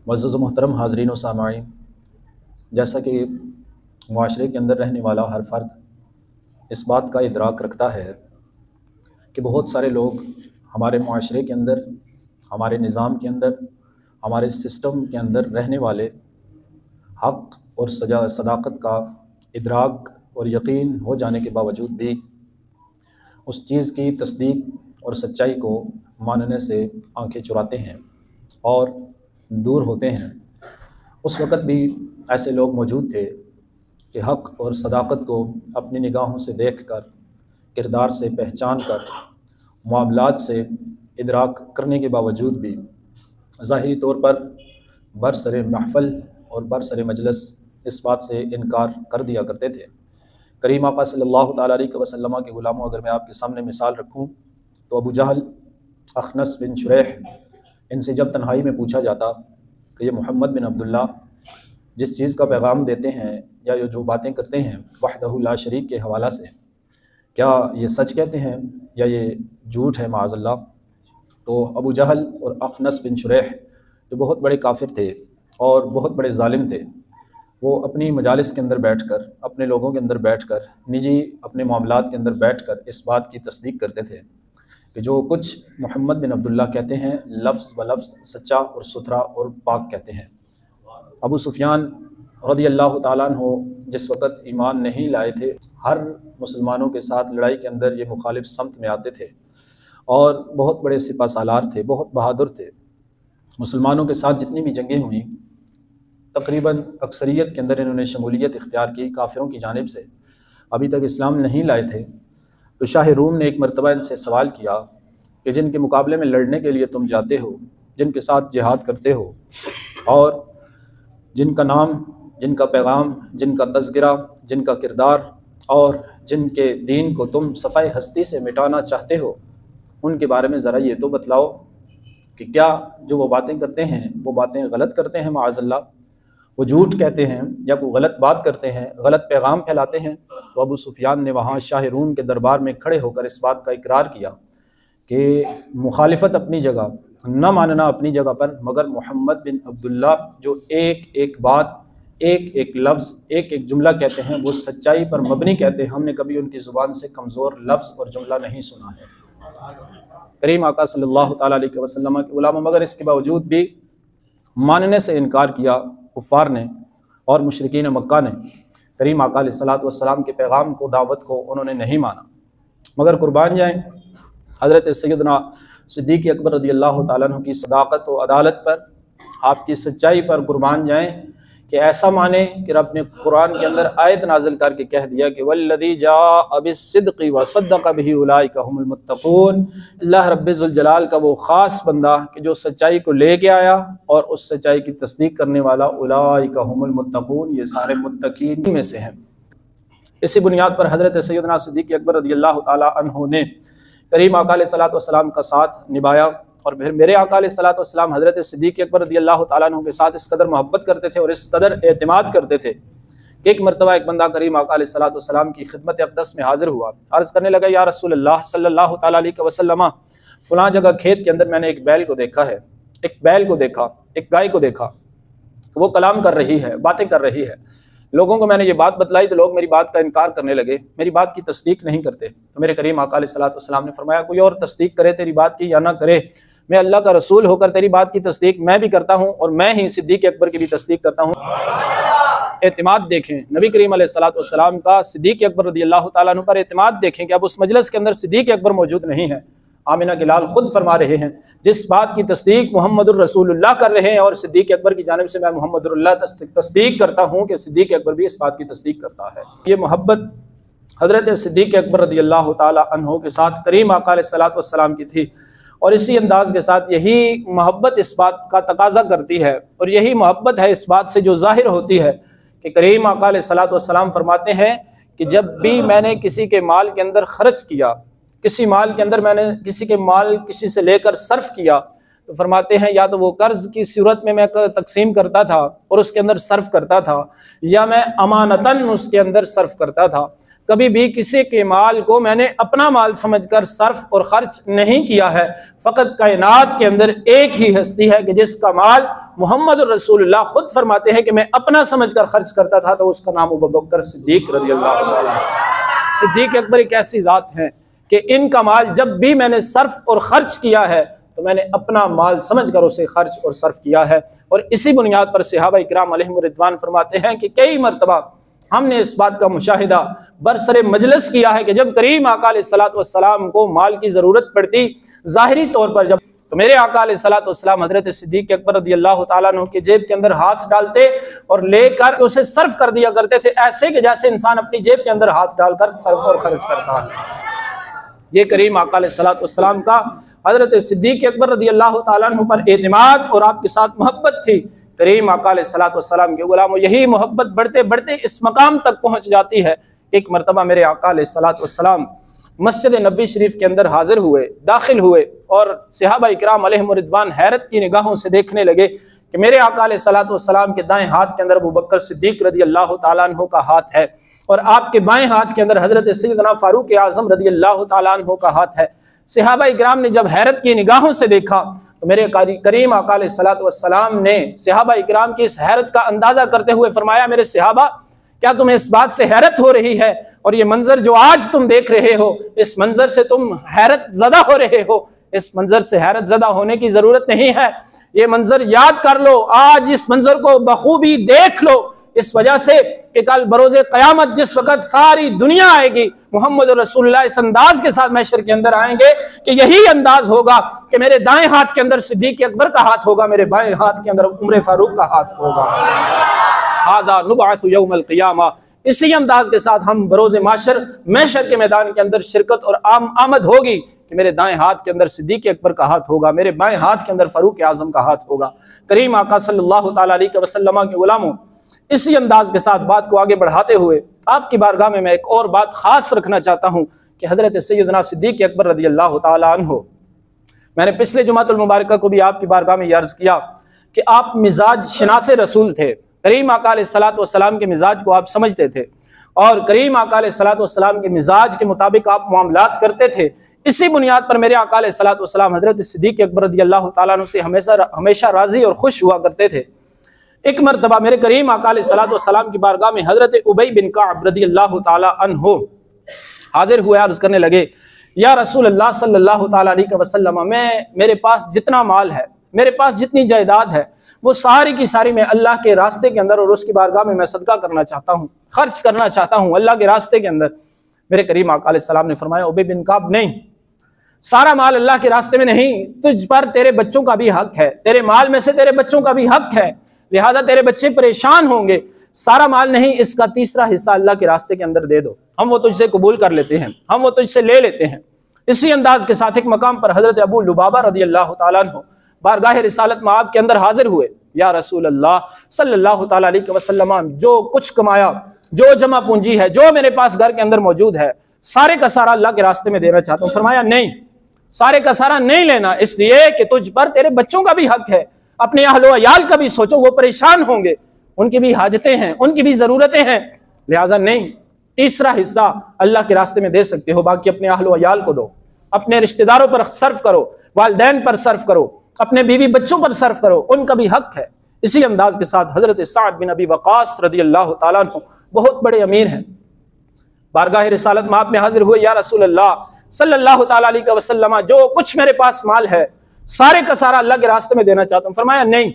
मुअज़्ज़ज़ व मोहतरम हाज़रीन व सामाईन, जैसा कि मुआशरे के अंदर रहने वाला हर फ़र्द इस बात का इदराक रखता है कि बहुत सारे लोग हमारे मुआशरे के अंदर, हमारे निज़ाम के अंदर, हमारे सिस्टम के अंदर रहने वाले हक़ और सदाक़त का इदराक और यकीन हो जाने के बावजूद भी उस चीज़ की तस्दीक और सच्चाई को मानने से आंखें चुराते हैं और दूर होते हैं। उस वक़्त भी ऐसे लोग मौजूद थे कि हक़ और सदाक़त को अपनी निगाहों से देख कर, किरदार से पहचान कर, मामलात से इदराक करने के बावजूद भी ज़ाहिरी तौर पर बरसरे महफ़ल और बरसरे मजलिस इस बात से इनकार कर दिया करते थे। करीम आक़ा सल्लल्लाहु तआला अलैहि वसल्लम के ग़ुलामों, अगर मैं आपके सामने मिसाल रखूँ तो अबू जहल, अख़नस बिन शुरैह, इनसे जब तन्हाई में पूछा जाता कि ये मोहम्मद बिन अब्दुल्ला जिस चीज़ का पैगाम देते हैं या ये जो बातें करते हैं वहदहु ला शरीक के हवाला से, क्या ये सच कहते हैं या ये झूठ है माअज़ल्लाह। तो अबू जहल और अख़नस बिन शुरैह जो बहुत बड़े काफिर थे और बहुत बड़े ज़ालिम थे, वो अपनी मजालिस के अंदर बैठकर, अपने लोगों के अंदर बैठकर, निजी अपने मामलात के अंदर बैठकर इस बात की तस्दीक करते थे कि जो कुछ मोहम्मद बिन अब्दुल्ला कहते हैं लफ्ज़ ब लफ्ज़ सच्चा और सुथरा और पाक कहते हैं। अबू सुफियान रज़ियल्लाहु ताला अन्हु जिस वक़्त ईमान नहीं लाए थे, हर मुसलमानों के साथ लड़ाई के अंदर ये मुखालिफ समत में आते थे और बहुत बड़े सिपा सालार थे, बहुत बहादुर थे। मुसलमानों के साथ जितनी भी जंगें हुई तकरीबन अक्सरियत के अंदर इन्होंने शमूलियत इख्तियार की काफिरों की जानिब से। अभी तक इस्लाम नहीं लाए थे तो शाह रूम ने एक मरतबा इनसे सवाल किया कि जिनके मुकाबले में लड़ने के लिए तुम जाते हो, जिनके साथ जिहाद करते हो और जिनका नाम, जिनका पैगाम, जिनका तज़किरा, जिनका किरदार और जिनके दीन को तुम सफ़ाई हस्ती से मिटाना चाहते हो, उनके बारे में ज़रा ये तो बतलाओ कि क्या जो वो बातें करते हैं वो बातें गलत करते हैं माअज़ल्लाह, वो झूठ कहते हैं या कोई गलत बात करते हैं, गलत पैगाम फैलाते हैं। तो अबू सुफियान ने वहाँ शाह रूम के दरबार में खड़े होकर इस बात का इकरार किया कि मुखालिफत अपनी जगह, न मानना अपनी जगह पर, मगर मोहम्मद बिन अब्दुल्ला जो एक एक बात, एक एक लफ्ज़, एक एक जुमला कहते हैं वो सच्चाई पर मबनी कहते हैं। हमने कभी उनकी ज़ुबान से कमज़ोर लफ्ज़ और जुमला नहीं सुना है। करीम आक़ा सल्लल्लाहु तआला अलैहि वसल्लम के ग़ुलाम, मगर इसके बावजूद भी मानने से इनकार किया कुफ़ार ने और मुशरिकीन मक्का ने। करीम आक़ा अलैहिस्सलातु वस्सलाम के पैगाम को, दावत को उन्होंने नहीं माना। मगर कुर्बान जाएँ हज़रत सैयदना सिद्दीक़ अकबर रज़ियल्लाहु ताला अन्हु की सदाक़त व अदालत पर, आपकी सच्चाई पर कुर्बान जाएँ कि ऐसा माने कि रब ने कुरान के अंदर आयत नाज़िल करके कह दिया कि वल्लज़ी जाअ बिस्सिद्क़ि व सद्दक़ बिही उलाइका हुमुल मुत्तक़ून। अल्लाह रब्बुल जलाल का वो ख़ास बंदा कि जो सच्चाई को लेके आया और उस सच्चाई की तस्दीक करने वाला, उलाइका हुमुल मुत्तक़ून, ये सारे मुत्तक़ीन में से हैं। इसी बुनियाद पर हज़रत सैयदना सिद्दीक़ अकबर रज़ियल्लाहु ताला अन्हु ने करीम आक़ा अलैहिस्सलातु वस्सलाम का साथ निभाया और फिर मेरे आक़ा अलैहिस्सलातु वस्सलाम हज़रत सिद्दीक़ अकबर रज़ियल्लाहु ताला अन्हु के साथ इस कदर मोहब्बत करते थे और इस कदर एतमाद करते थे कि एक मरतबा एक बंदा करीम आक़ा अलैहिस्सलातु वस्सलाम की खिदमत अक़दस में हाज़िर हुआ। अर्ज़ करने लगा, या रसूल अल्लाह सल्लल्लाहु ताला अलैहि वसल्लम, फ़लाँ जगह खेत के अंदर मैंने एक बैल को देखा है, एक बैल को देखा, एक गाय को देखा, वो कलाम कर रही है, बातें कर रही है। लोगों को मैंने ये बात बतलाई तो लोग मेरी बात का इनकार करने लगे, मेरी बात की तस्दीक नहीं करते। तो मेरे करीम आक़ा अलैहिस्सलातु वस्सलाम ने फरमाया, कोई और तस्दीक करे तेरी बात की या ना करे, मैं अल्लाह का रसूल होकर तेरी बात की तस्दीक मैं भी करता हूँ और मैं ही सिद्दीक़ अकबर की भी तस्दीक करता हूँ। एतमाद देखें नबी करीम अलैहिस्सलातु वस्सलाम का सिद्दीक़ अकबर रज़ियल्लाहु ताला अन्हु पर एतमाद देखें कि अब उस मजलिस के अंदर सिद्दीक़ अकबर मौजूद नहीं है। आमिना के लाल खुद फरमा रहे हैं, जिस बात की तस्दीक मुहम्मदुर रसूलुल्लाह कर रहे हैं और सिद्दीक़ अकबर की जानिब से मैं मुहम्मदुल्लाह तस्दीक करता हूँ कि सिद्दीक़ अकबर भी इस बात की तस्दीक करता है। ये मोहब्बत हज़रत सिद्दीक़ अकबर रज़ियल्लाहु ताला अन्हु के साथ करीम आक़ा अलैहिस्सलातु वस्सलाम की थी और इसी अंदाज़ के साथ यही मोहब्बत इस बात का तकाज़ा करती है और यही मोहब्बत है इस बात से जो ज़ाहिर होती है कि करीम आक़ा अलैहिस्सलातु वस्सलाम फरमाते हैं कि जब भी मैंने किसी के माल के अंदर खर्च किया, किसी माल के अंदर मैंने किसी के माल किसी से लेकर सर्फ किया, तो फरमाते हैं या तो वो कर्ज की सूरत में मैं तकसीम करता था और उसके अंदर सर्फ करता था, या मैं अमानतन उसके अंदर सर्फ करता था। कभी भी किसी के माल को मैंने अपना माल समझकर सर्फ और खर्च नहीं किया है। फ़कत कायनात के अंदर एक ही हस्ती है कि जिसका माल मोहम्मद रसूलुल्लाह खुद फरमाते हैं कि मैं अपना समझकर खर्च करता था, तो उसका नाम अबू बकर सिद्दीक रज़ियल्लाहु ताला अन्हु। सिद्दीक अकबर एक ऐसी ज़ात हैं कि इनका माल जब भी मैंने सर्फ और खर्च किया है तो मैंने अपना माल समझकर उसे खर्च और सर्फ किया है। और इसी बुनियाद पर सहाबा इकराम अलैहिम रिदवान फरमाते हैं कि कई मरतबा हमने इस बात का मुशाहिदा बरसरे मजलिस किया है कि जब करीम आका अलैहिस्सलातु वस्सलाम को माल की ज़रूरत पड़ती ज़ाहिरी तौर पर, जब तो मेरे आका अलैहिस्सलातु वस्सलाम हज़रत सिद्दीक़ अकबर रज़ियल्लाहु ताला अन्हु की जेब के अंदर हाथ डालते और लेकर उसे सर्फ कर दिया करते थे, ऐसे कि जैसे इंसान अपनी जेब के अंदर हाथ डालकर सर्फ और खर्च करता है। ये करीम आका अलैहिस्सलातु वस्सलाम का हज़रत सिद्दीक़ अकबर रज़ियल्लाहु ताला अन्हु पर एतिमाद और आपके साथ मोहब्बत थी। करीम आका अलैहिस्सलातु वस्सलाम के गुलामों, यही मोहब्बत बढ़ते बढ़ते इस मकाम तक पहुँच जाती है। एक मरतबा मेरे आका अलैहिस्सलातु वस्सलाम मस्जिद नबवी शरीफ के अंदर हाजिर हुए, दाखिल हुए और सहाबा इकराम अलैहिम रिदवान हैरत की निगाहों से देखने लगे कि मेरे आका अलैहिस्सलातु वस्सलाम के दाएं हाथ के अंदर अबू बकर सिद्दीक रज़ियल्लाहु ताला अन्हु का हाथ है और आपके बाएं हाथ के अंदर हज़रत सैयदना फारूक आज़म रज़ियल्लाहु ताला अन्हु का हाथ है। सहाबा इकराम ने जब हैरत की निगाहों से देखा तो मेरे करीम आका अलैहिस्सलातु वस्सलाम ने सहाबा इकराम की इस हैरत का अंदाजा करते हुए फरमाया, मेरे सहाबा, क्या तुम्हें इस बात से हैरत हो रही है? और ये मंजर जो आज तुम देख रहे हो, इस मंजर से तुम हैरत ज़दा हो रहे हो। इस मंजर से हैरत ज़दा होने की जरूरत नहीं है। ये मंजर याद कर लो, आज इस मंजर को बखूबी देख लो, इस वजह से कि कल बरोज़े क़यामत जिस वक़्त सारी दुनिया आएगी, मोहम्मद रसूलुल्लाह इस अंदाज के साथ महशर के अंदर आएंगे कि यही अंदाज होगा कि मेरे दाएं हाथ के अंदर सिद्दीक़ अकबर का हाथ होगा, मेरे बाएं हाथ के अंदर उमर फारूक का हाथ होगा। हादा नुबअसु यौमल क़ियामा। इसी अंदाज के साथ हम बरोज़े महशर के मैदान के अंदर शिरकत और आमद होगी कि मेरे दाएं हाथ के अंदर सिद्दीक़ अकबर का हाथ होगा, मेरे बाएं हाथ के अंदर फारूक आज़म का हाथ होगा। करीम आका सल्लल्लाहु ताला अलैहि वसल्लम के गुलामों, इसी अंदाज के साथ बात को आगे बढ़ाते हुए आपकी बारगाह में मैं एक और बात खास रखना चाहता हूँ कि हज़रत सैयदना सिद्दीक़ अकबर रज़ियल्लाहु ताला अन्हु, मैंने पिछले जुमातुल मुबारका को भी आपकी बारगाह में अर्ज़ किया कि आप मिजाज शनासे रसूल थे। करीम आका अलैहिस्सलातु वस्सलाम के मिजाज को आप समझते थे और करीम आका अलैहिस्सलातु वस्सलाम के मिजाज के मुताबिक आप मामलात करते थे। इसी बुनियाद पर मेरे आका अलैहिस्सलातु वस्सलाम हज़रत सिद्दीक़ अकबर रज़ियल्लाहु ताला अन्हु से हमेशा राज़ी और खुश हुआ करते थे। एक मरतबा मेरे करीम आका अलैहिस्सलातु वस्सलाम की बारगाह में हज़रत उबई बिन कअब रज़ियल्लाहु ताला अन्हु हाजिर हुए, अर्ज़ करने लगे, या रसूल अल्लाह सल्लल्लाहु ताला अलैहि वसल्लम, मेरे पास जितना माल है, मेरे पास जितनी जायदाद है, वो सारी की सारी मैं अल्लाह के रास्ते के अंदर और उसकी बारगाह में मैं सदका करना चाहता हूँ, खर्च करना चाहता हूँ अल्लाह के रास्ते के अंदर। मेरे करीम आका अलैहिस्सलाम ने फरमाया, उबई बिन कअब, नहीं, सारा माल अल्लाह के रास्ते में नहीं, तुझ पर तेरे बच्चों का भी हक है, तेरे माल में से तेरे बच्चों का भी हक है, लिहाजा तेरे बच्चे परेशान होंगे, सारा माल नहीं, इसका तीसरा हिस्सा अल्लाह के रास्ते के अंदर दे दो, हम वो तुझसे कबूल कर लेते हैं, हम वो तुझसे ले लेते हैं। इसी अंदाज के साथ एक मकाम पर हज़रत अबू लुबाबा रज़ियल्लाहु ताला अन्हु बारगाह रिसालत में आपके अंदर हाजिर हुए, या रसूल अल्लाह सल्लल्लाहु ताला अलैहि वसल्लम, जो कुछ कमाया, जो जमा पूंजी है, जो मेरे पास घर के अंदर मौजूद है, सारे का सारा अल्लाह के रास्ते में देना चाहता हूँ। फरमाया, नहीं, सारे का सारा नहीं लेना, इसलिए कि तुझ पर तेरे बच्चों का भी हक है, अपने अहलो अयाल का भी सोचो, वो परेशान होंगे, उनकी भी हाजतें हैं, उनकी भी जरूरतें हैं, लिहाजा नहीं, तीसरा हिस्सा अल्लाह के रास्ते में दे सकते हो, बाकी अपने अहलो अयाल को दो, अपने रिश्तेदारों पर सर्फ करो, वालिदैन पर सर्फ करो, अपने बीवी बच्चों पर सर्फ करो, उनका भी हक है। इसी अंदाज के साथ हजरत साद बिन अबी वक़ास रज़ियल्लाहु ताला अन्हु बहुत बड़े अमीर हैं, बारगाह रिसालत में आप में हाजिर हुए, या रसूल अल्लाह सल्लल्लाहु ताला अलैहि वसल्लम, जो कुछ मेरे पास माल है, सारे का सारा अल्लाह के रास्ते में देना चाहता हूँ। फरमाया, नहीं,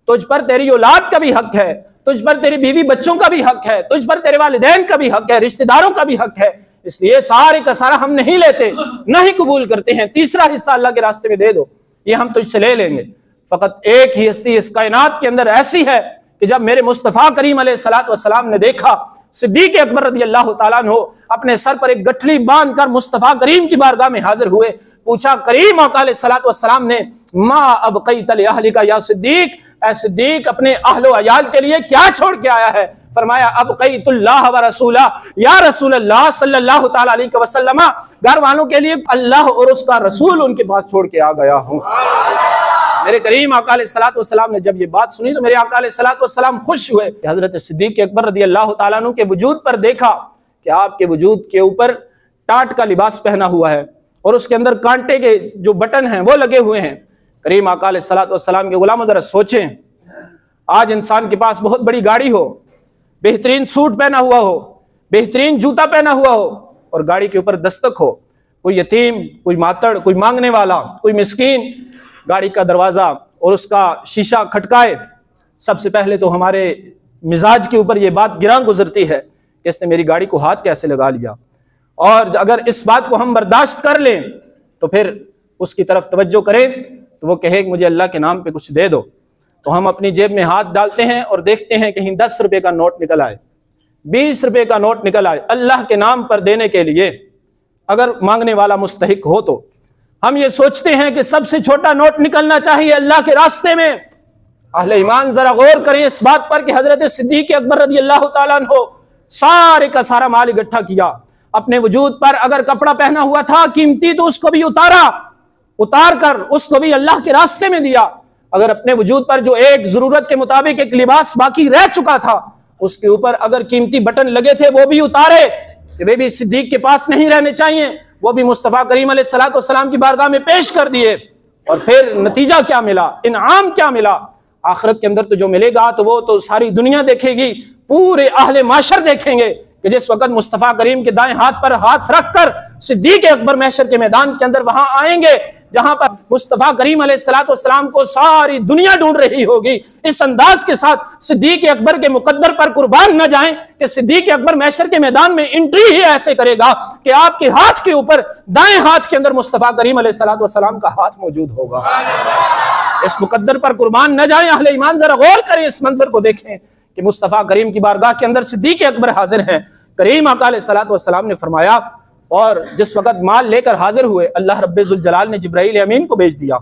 तुझ पर तेरी औलाद का भी हक है, तुझ पर तेरी बीवी बच्चों का भी हक है, तुझ पर तेरे वालिदैन का भी हक है, रिश्तेदारों का भी हक है, इसलिए सारे का सारा हम नहीं लेते, न ही कबूल करते हैं, तीसरा हिस्सा अल्लाह के रास्ते में दे दो, ये हम तुझसे ले लेंगे। फकत एक ही हस्ती इस कायनात के अंदर ऐसी है कि जब मेरे मुस्तफ़ा करीम अलैहिस्सलातु वस्सलाम ने देखा सिद्दीक़ अकबर रज़ियल्लाहु ताला अन्हु अपने सर पर एक गठली बांधकर मुस्तफ़ा करीम की बारगाह में हाजिर हुए, पूछा करीम आका अलैहिस्सलातु वस्सलाम ने, मा अबक़ैत लिअहलिका या सिद्दीक़, ऐ सिद्दीक़ अपने अहलो अयाल के लिए क्या छोड़ के आया है? फरमाया, अबक़ैतुल्लाह व रसूला, या रसूल अल्लाह सल्लल्लाहु ताला अलैहि वसल्लम, घर वालों के लिए अल्लाह और उसका रसूल उनके पास छोड़ के आ गया हूँ। मेरे करीम आका अलैहिस्सलातु वस्सलाम ने जब ये बात सुनी तो मेरे आका अलैहिस्सलातु वस्सलाम खुश हुए। हजरत सिद्दीक़ अकबर रज़ियल्लाहु ताला अन्हु के वजूद पर देखा कि आपके वजूद के ऊपर टाट का लिबास पहना हुआ है और उसके अंदर कांटे के जो बटन हैं वो लगे हुए हैं। करीम आका अलैहिस्सलातु वस्सलाम के गुलाम जरा सोचें, आज इंसान के पास बहुत बड़ी गाड़ी हो, बेहतरीन सूट पहना हुआ हो, बेहतरीन जूता पहना हुआ हो और गाड़ी के ऊपर दस्तक हो, कोई यतीम, कोई मातड़, कोई मांगने वाला, कोई मिस्कीन गाड़ी का दरवाजा और उसका शीशा खटकाए, सबसे पहले तो हमारे मिजाज के ऊपर यह बात गिरां गुजरती है कि इसने मेरी गाड़ी को हाथ कैसे लगा लिया। और अगर इस बात को हम बर्दाश्त कर लें तो फिर उसकी तरफ तवज्जो करें तो वो कहे मुझे अल्लाह के नाम पे कुछ दे दो, तो हम अपनी जेब में हाथ डालते हैं और देखते हैं कहीं 10 रुपए का नोट निकल आए, 20 रुपए का नोट निकल आए अल्लाह के नाम पर देने के लिए, अगर मांगने वाला मुस्तहिक हो तो। हम ये सोचते हैं कि सबसे छोटा नोट निकलना चाहिए अल्लाह के रास्ते में। अहले ईमान जरा गौर करें इस बात पर कि हजरत सिद्दीक अकबर रज़ी अल्लाह ताला अन्हो सारे का सारा माल इकट्ठा किया, अपने वजूद पर अगर कपड़ा पहना हुआ था कीमती तो उसको भी उतार कर उसको भी अल्लाह के रास्ते में दिया। अगर अपने वजूद पर जो एक जरूरत के मुताबिक एक लिबास बाकी रह चुका था उसके ऊपर अगर कीमती बटन लगे थे वो भी उतारे, वे भी सिद्दीक के पास नहीं रहने चाहिए, वो भी मुस्तफ़ा करीम अलैहिस्सलातु वस्सलाम की बारगाह में पेश कर दिए। और फिर नतीजा क्या मिला, इनाम क्या मिला? आखिरत के अंदर तो जो मिलेगा तो वो तो सारी दुनिया देखेगी, पूरे अहले माशर देखेंगे कि जिस वक्त मुस्तफ़ा करीम के दाएं हाथ पर हाथ रखकर सिद्दीक अकबर महशर के मैदान के अंदर वहां आएंगे जहां पर मुस्तफ़ा करीम अलैहिस्सलातु वस्सलाम को सारी दुनिया ढूंढ रही होगी। इस अंदाज के साथ सिद्दीक अकबर के मुकद्दर पर कुर्बान न जाएं कि सिद्दीक अकबर महशर के मैदान में एंट्री ही ऐसे करेगा कि आपके हाथ के ऊपर दाएं हाथ के अंदर मुस्तफ़ा करीम अलैहिस्सलातु वस्सलाम का हाथ मौजूद होगा। इस मुकद्दर पर कुर्बान न जाएं। अहले ईमान जरा गौर करें, इस मंजर को देखें कि मुस्तफ़ा करीम की बारगाह के अंदर सिद्दीक अकबर हाजिर हैं। करीम आका अलैहिस्सलातु वस्सलाम ने फरमाया, और जिस वक्त माल लेकर हाजिर हुए अल्लाह रब्बुल जलाल ने जिब्राईल अमीन को भेज दिया।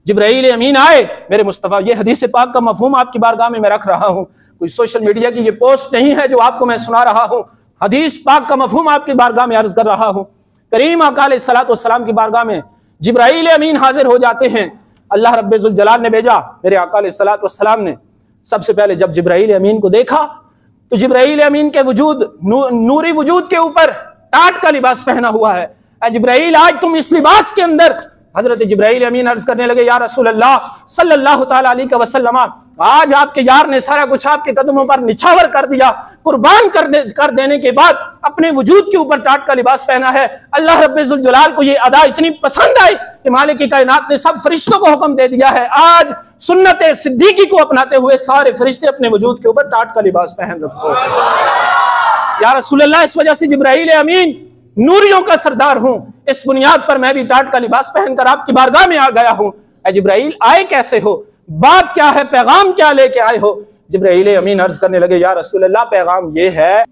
जिब्राईल अमीन आए, मेरे मुस्तफ़ा, ये हदीस पाक का मफहूम आपकी बारगाह में मैं रख रहा हूँ, कोई सोशल मीडिया की ये पोस्ट नहीं है जो आपको मैं सुना रहा हूँ, हदीस पाक का मफहूम आपकी बारगाह में अर्ज कर रहा हूँ। करीम आका अलैहिस्सलातु वस्सलाम की बारगाह में जिब्राईल अमीन हाजिर हो जाते हैं। अल्लाह रब्बुल जलाल ने भेजा, मेरे आका अलैहिस्सलातु वस्सलाम ने सबसे पहले जब जिब्राईल अमीन को देखा तो जिब्राईल अमीन के वजूद नूरी वजूद के ऊपर टाट का लिबास पहना हुआ है। जिब्राईल, आज तुम इस लिबास के अंदर। हजरत जिब्राईल अमीन अर्ज करने लगे, या रसूल अल्लाह सल्लल्लाहु ताला अलैहि वसल्लम, आज आपके यार ने सारा कुछ आपके कदमों पर निछावर कर दिया, कुर्बान कर देने के बाद अपने वजूद के ऊपर टाट का लिबास पहना है। अल्लाह रब्बुल जलाल को ये अदा इतनी पसंद आई कि मालिक की कायनात ने सब फरिश्तों को हुक्म दे दिया है, आज सुन्नत सिद्दीकी को अपनाते हुए सारे फरिश्ते अपने वजूद के ऊपर टाट का लिबास पहन रखो। या रसूल अल्लाह, इस वजह से जिब्राईल अमीन नूरियों का सरदार हूं, इस बुनियाद पर मैं भी टाट का लिबास पहनकर आपकी बारगाह में आ गया हूं। जिब्राईल, आए कैसे हो, बात क्या है, पैगाम क्या लेके आए हो? जिब्राईल अमीन अर्ज करने लगे, या रसूल अल्लाह, पैगाम ये है,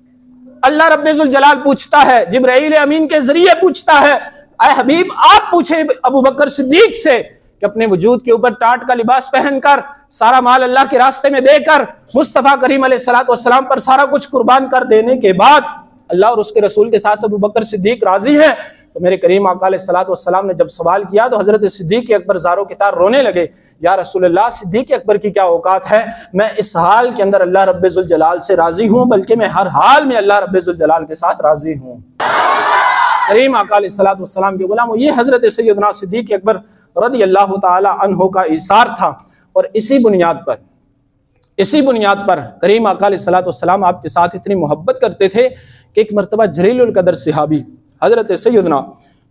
अल्लाह रब्बुल जलाल पूछता है, जिब्राईल अमीन के जरिए पूछता है, ऐ हबीब आप पूछे अबू बकर सिद्दीक से कि अपने वजूद के ऊपर टाट का लिबास पहनकर सारा माल अल्लाह के रास्ते में देकर मुस्तफ़ा करीम अलैहिस्सलातु वस्सलाम पर सारा कुछ कुर्बान कर देने के बाद अल्लाह और उसके रसूल के साथ अबू बकर सिद्दीक राजी हैं। तो मेरे करीम आका अलैहिस्सलातु वस्सलाम ने जब सवाल किया तो हजरत सिद्दीक अकबर ज़ारो के तार रोने लगे। या रसूल अल्लाह, सिद्दीक अकबर की क्या औकात है, मैं इस हाल के अंदर अल्लाह रब्बुल जलाल से राजी हूँ, बल्कि मैं हर हाल में अल्लाह रब्बुल जलाल के साथ राजी हूँ। करीम आका अलैहिस्सलातु वस्सलाम के गुलाम ये हजरत सैयदना सिद्दीक अकबर रज़ी अल्लाह ताला अन्हु का इसार था। और इसी बुनियाद पर करीम आका अलैहिस्सलातु वस्सलाम आपके साथ इतनी मोहब्बत करते थे कि एक मरतबा जलीलुल कदर सहाबी हजरत सैयदना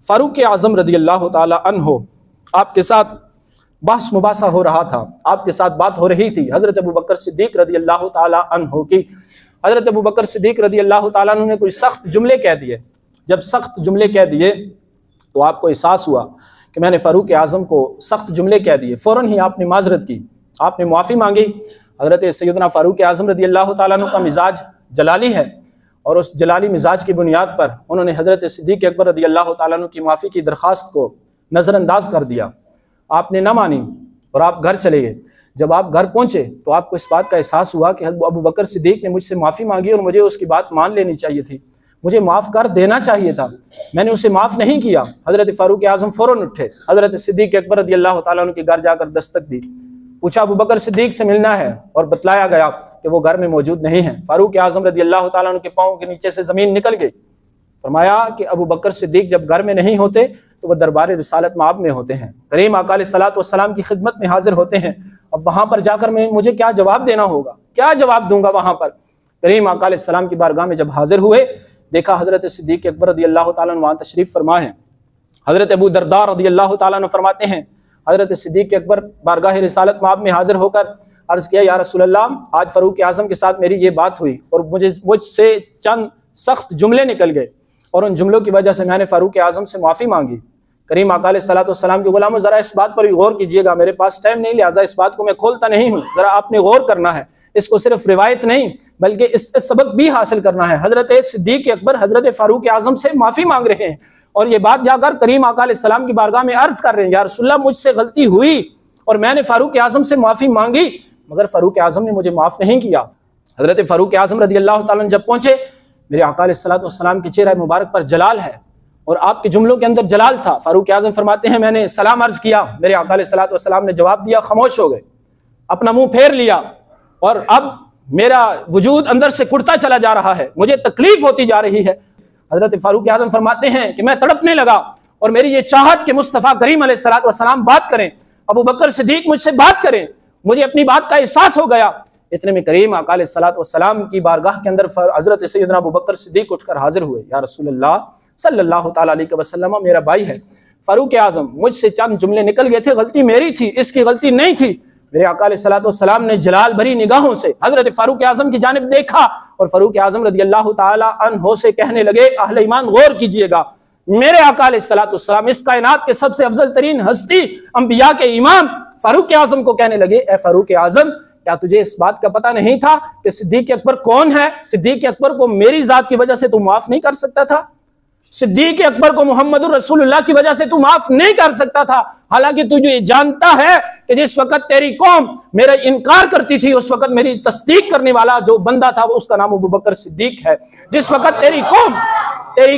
फारूक आज़म रज़ी अल्लाह ताला अन्हु आपके साथ बहस मुबासा हो रहा था, आपके साथ बात हो रही थी हजरत अबू बकर सिद्दीक रज़ी अल्लाह ताला अन्हु की। हजरत अबू बकर सिद्दीक रज़ी अल्लाह ताला अन्हु ने कोई सख्त जुमले कह दिए। जब सख्त जुमले कह दिए तो आपको एहसास हुआ कि मैंने फारूक आज़म को सख्त जुमले कह दिए। फ़ौरन ही आपने माजरत की, आपने माफ़ी मांगी। हजरत सैयदना फारूक आज़म रज़ी अल्लाह ताला अन्हु का मिजाज जलाली है और उस जलाली मिजाज की बुनियाद पर उन्होंने हजरत सिद्दीक अकबर रज़ी अल्लाह ताला अन्हु की माफ़ी की दरख्वास्त को नज़रअंदाज कर दिया। आपने न मानी और आप घर चले गए। जब आप घर पहुंचे तो आपको इस बात का एहसास हुआ कि अबू बकर सिद्दीक ने मुझसे माफ़ी मांगी और मुझे उसकी बात मान लेनी चाहिए थी, मुझे माफ़ कर देना चाहिए था, मैंने उसे माफ़ नहीं किया। हजरत फारूक आज़म फ़ौरन उठे, हजरत सिद्दीक अकबर रज़ी अल्लाह ताला अन्हु के घर जाकर दस्तक दी, पूछा अबू बकर सिद्दीक से मिलना है और बतलाया गया कि वो घर में मौजूद नहीं है। फारूक आजम रज़ी अल्लाह ताला अन्हु के पाँव के नीचे से ज़मीन निकल गई। फरमाया कि अबू बकर सिद्दीक जब घर में नहीं होते तो वह दरबार रिसालत माब में होते हैं, करीम आका अलैहिस्सलातु वस्सलाम की खिदमत में हाजिर होते हैं। अब वहाँ पर जाकर मुझे क्या जवाब देना होगा, क्या जवाब दूंगा वहाँ पर। करीम आका अलैहिस्सलाम की बारगाह में जब हाजिर हुए, देखा हज़रत सिद्दीक़ अकबर रज़ी अल्लाह ताला अन्हु वहाँ तशरीफ़ फरमा है। हज़रत अबू दरदा रज़ी अल्लाह ताला अन्हु फरमाते हैं, हज़रत सिद्दीक़ अकबर बारगाह रिसालत माब में हाजिर होकर अर्ज़ किया, या रसूल अल्लाह, आज फ़ारूक आज़म के साथ मेरी ये बात हुई और मुझसे चंद सख्त जुमले निकल गए और उन जुमलों की वजह से मैंने फ़ारूक आज़म से माफ़ी मांगी। करीम आका अलैहिस्सलातु वस्सलाम के गुलामों, ज़रा इस बात पर भी गौर कीजिएगा, मेरे पास टाइम नहीं, लिहाजा इस बात को मैं खोलता नहीं हूँ, ज़रा आपने गौर करना है, इसको सिर्फ रिवायत नहीं बल्कि इससे सबक भी हासिल करना है। हज़रत सिद्दीक़ अकबर हज़रत फ़ारूक आज़म से माफ़ी मांग रहे हैं और ये बात जाकर करीम आका अलैहिस्सलाम की बारगाह में अर्ज़ कर रहे हैं, या रसूलल्लाह, मुझसे गलती हुई और मैंने फ़ारूक आज़म से माफ़ी मांगी, मगर फ़ारूक आज़म ने मुझे माफ़ नहीं किया। हज़रत फ़ारूक आज़म रज़ी अल्लाह ताला अन्हु जब पहुँचे, मेरे आका अलैहिस्सलातु वस्सलाम के चेहरे मुबारक पर जलाल है और आपके जुमलों के अंदर जलाल था। फ़ारूक आज़म फरमाते हैं, मैंने सलाम अर्ज़ किया, मेरे आका अलैहिस्सलातु वस्सलाम ने जवाब दिया, खामोश हो गए, अपना मुंह फेर लिया और अब मेरा वजूद अंदर से कुड़ता चला जा रहा है, मुझे तकलीफ होती जा रही है। हज़रत फ़ारूक आज़म फरमाते हैं कि मैं तड़पने लगा और मेरी ये चाहत कि मुस्तफ़ा करीम अलैहिस्सलातु वस्सलाम बात करें, अबू बकर सिद्दीक़ मुझसे बात करें, मुझे अपनी बात का एहसास हो गया। इतने में करीम आका अलैहिस्सलातु वस्सलाम की बारगाह के अंदर हज़रत सैयदना अबू बकर सिद्दीक़ उठकर हाजिर हुए। या रसूलल्लाह सल्लल्लाहु ताला अलैहि वसल्लम, मेरा भाई है फ़ारूक आज़म, मुझसे चंद जुमले निकल गए थे, गलती मेरी थी, इसकी गलती नहीं थी। मेरे आका अलैहिस्सलातु वस्सलाम ने जलाल भरी निगाहों से हज़रत फ़ारूक आज़म की जानिब देखा और फ़ारूक आज़म रज़ी अल्लाह ताला अन्हु से कहने लगे, अहले ईमान गौर कीजिएगा, मेरे आका अलैहिस्सलातु वस्सलाम इस कायनात के सबसे अफजल तरीन हस्ती अंबिया के इमाम फ़ारूक आज़म को कहने लगे, ए फ़ारूक आज़म, क्या तुझे इस बात का पता नहीं था कि सिद्दीक़ अकबर कौन है? सिद्दीक़ अकबर को मेरी जात की वजह से तू माफ नहीं कर सकता था, सिद्दीक़ अकबर को मुहम्मदुर रसूलुल्लाह की वजह से तू माफ नहीं कर सकता था। हालांकि तू जो ये जानता है कि जिस वक्त तेरी कौम मेरा इनकार करती थी, उस वक्त मेरी तस्दीक करने वाला जो बंदा था वो उसका नाम अबू बकर सिद्दीक है। जिस वक्त तेरी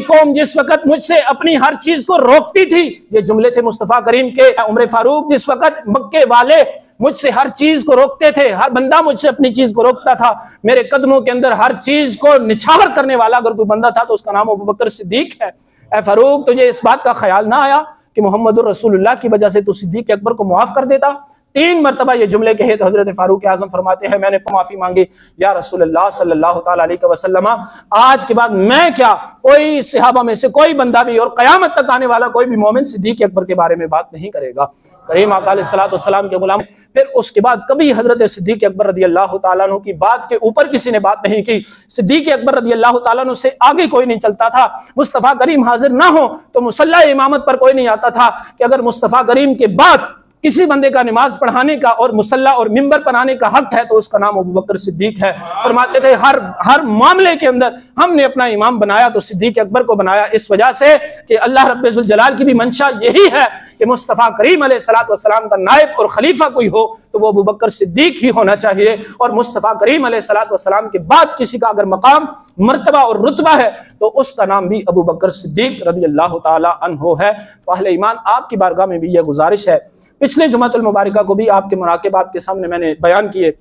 कौम जिस वक्त मुझसे अपनी हर चीज को रोकती थी, ये जुमले थे मुस्तफा करीम के। उमर फारूक, जिस वक्त मक्के वाले मुझसे हर चीज को रोकते थे, हर बंदा मुझसे अपनी चीज को रोकता था, मेरे कदमों के अंदर हर चीज को निछावर करने वाला अगर कोई बंदा था तो उसका नाम अबू बकर सिद्दीक है। ए फारूक, तुझे इस बात का ख्याल ना आया कि मोहम्मद रसूलुल्लाह की वजह से तू सिद्दीक अकबर को माफ कर देता? 3 मरतबा ये जुमले कहे तो हजरत फारूक आजम फरमाते हैं, मैंने माफी मांगी, या रसूलुल्लाह सल्लल्लाहु ताला अलैहि वसल्लम, आज के बाद मैं क्या, कोई सहाबा में से कोई बंदा भी और कयामत तक आने वाला कोई भी मोमिन सिद्दीक अकबर के बारे में बात नहीं करेगा। करीम आका अलैहिस्सलातु वस्सलाम के गुलाम। फिर उसके बाद कभी हजरत सिद्दीक अकबर रदी अल्लाह ताला अन्हु की बात के ऊपर किसी ने बात नहीं की। सिद्दीक अकबर रदी अल्लाह ताला अन्हु से आगे कोई नहीं चलता था। मुस्तफा करीम हाजिर ना हो तो मुसल्ला इमामत पर कोई नहीं आता था कि अगर मुस्तफा करीम के बाद किसी बंदे का नमाज पढ़ाने का और मुसल्ला और मिंबर पर आने का हक है तो उसका नाम अबू बकर सिद्दीक है। फरमाते थे हर मामले के अंदर हमने अपना इमाम बनाया तो सिद्दीक अकबर को बनाया, इस वजह से कि अल्लाह रब्बुल जलाल की भी मंशा यही है कि मुस्तफ़ा करीम अलैहिस्सलातु वस्सलाम का नायब और खलीफा कोई हो तो वो अबू बकर सिद्दीक ही होना चाहिए। और मुस्तफ़ा करीम अलैहिस्सलातु वस्सलाम के बाद किसी का अगर मकाम, मर्तबा और रुतबा है तो उसका नाम भी अबू बकर सिद्दीक रज़ी अल्लाह ताला अन्हु है। तो अहले ईमान, आपकी बारगाह में भी यह गुजारिश है, पिछले जुमातुल मुबारका को भी आपके मुनाकिब आपके सामने मैंने बयान किए,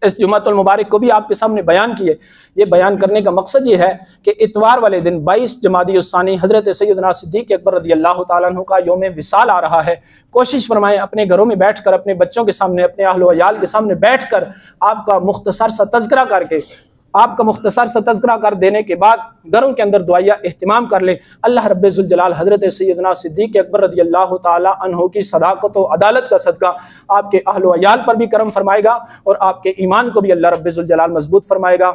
इस जुमातुल मुबारक को भी आपके सामने बयान किए। ये बयान करने का मकसद ये है कि इतवार वाले दिन 22 जमादी उस्सानी हजरत सैयदना सिद्दीक अकबर रदी अल्लाह ताला अन्हु का यौम विसाल आ रहा है। कोशिश फरमाएं अपने घरों में बैठकर, अपने बच्चों के सामने, अपने अहल व अयाल के सामने बैठकर आपका मुख्तसर सा तज़किरा करके, आपका मुख्तसर सा तज़किरा कर देने के बाद घरों के अंदर दुआया एहतिमाम कर ले। अल्लाह रब्बुल जलाल हज़रत सैयदना सिद्दीक अकबर रदी अल्लाह ताला अन्हु की सदाकत व अदालत का सदका आपके अहल व अयाल पर भी करम फरमाएगा और आपके ईमान को भी अल्लाह रब्बुल जलाल मजबूत फरमाएगा।